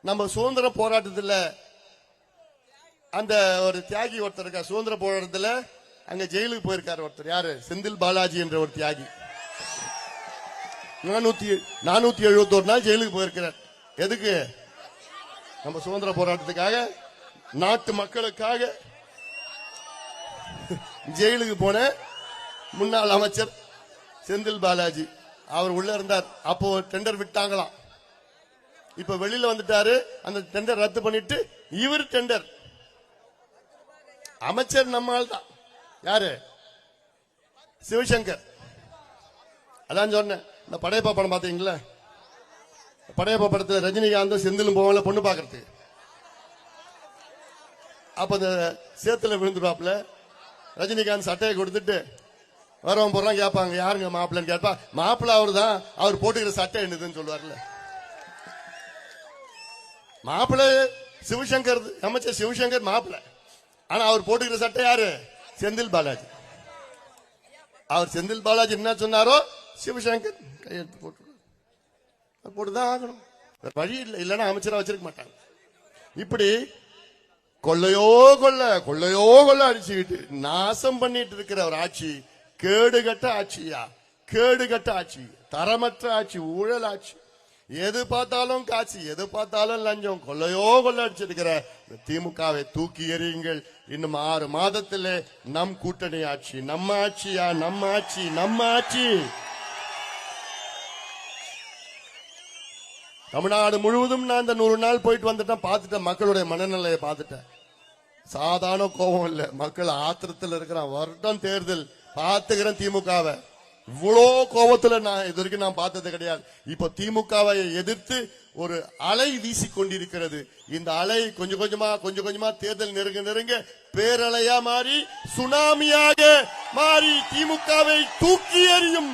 நம்ம சுதந்திர போராட்டத்தில் அந்த ஒரு தியாகி ஒருத்தர் இருக்கா. சுதந்திர போராட்டத்தில் அங்க ஜெயிலுக்கு போயிருக்காரு ஒருத்தர். யாரு? செந்தில் பாலாஜி என்ற ஒரு தியாகி. 471 நாள் ஜெயிலுக்கு போயிருக்கிறார். எதுக்கு? நம்ம சுதந்திர போராட்டத்துக்காக, நாட்டு மக்களுக்காக. ஜெயிலுக்கு போன முன்னாள் அமைச்சர் செந்தில் பாலாஜி அவர் உள்ள இருந்தார். அப்போ டெண்டர் விட்டாங்களாம். இப்ப வெளியில வந்துட்டாரு. அந்த டெண்டர் ரத்து பண்ணிட்டு இவர் டெண்டர். அமைச்சர் நம்மால் தான். யாரு? சிவசங்கர். அதான் சொன்னேன். இந்த படையப்பா படம் பாத்தீங்களா? படையப்பா படத்துல ரஜினிகாந்த் செந்திலும் போவாங்க பொண்ணு பாக்குறதுக்கு. அப்ப அந்த சேத்துல விழுந்துருவாப்ல. ரஜினிகாந்த் சட்டையை கொடுத்துட்டு வரவன் போறான். கேட்பாங்க யாருங்க மாப்பிள்ளன்னு கேட்பா. மாப்பிள்ள அவரு தான். அவர் போட்டுக்கிற சட்டை என்னதுன்னு சொல்லுவார்ல. மாப்பிள்ள சிவசங்கர், அமைச்சர் சிவசங்கர் மாப்பிள்ள. ஆனா அவர் போட்டுக்கிற சட்டை யாரு? செந்தில் பாலாஜி. அவர் செந்தில் பாலாஜி என்ன சொன்னாரோ சிவசங்கர் கையெழுத்து போட்டுதான் ஆகணும். வழி இல்லை. இல்லைன்னா அமைச்சரா வச்சிருக்க மாட்டாங்க. இப்படி கொள்ளையோ கொள்ள அடிச்சுக்கிட்டு நாசம் பண்ணிட்டு இருக்கிற ஒரு ஆட்சி கேடுகட்ட ஆட்சியா? கேடுகட்ட ஆட்சி, தரமற்ற ஆட்சி, ஊழல் ஆட்சி. எது பார்த்தாலும் காட்சி, எது பார்த்தாலும் லஞ்சம். கொள்ளையோ அடிச்சிருக்கிற திமுகவை தூக்கி எறியுங்கள். இன்னும் 6 மாதத்திலே நம் கூட்டணி ஆட்சி. நம்ம ஆட்சியா? நம்ம ஆட்சி, நம்ம ஆட்சி. தமிழ்நாடு முழுவதும் நான் இந்த 100 நாள் போயிட்டு வந்துட்டேன். பார்த்துட்டேன். மக்களுடைய மனநிலையை பார்த்துட்டேன். சாதாரண கோபம் இல்ல, மக்கள் ஆத்திரத்தில் இருக்கிறான். வருடம் தேர்தல் பார்த்துக்கிறேன். திமுகவை இவ்வளோ கோபத்துல நான் இது வரைக்கும் நான் பார்த்தது கிடையாது. இப்ப திமுகவை எதிர்த்து ஒரு அலை வீசி கொண்டிருக்கிறது. இந்த அலை கொஞ்சம் கொஞ்சமா தேர்தல் நெருங்க பேரலையா மாறி சுனாமியாக மாறி திமுகவை தூக்கி எறியும்.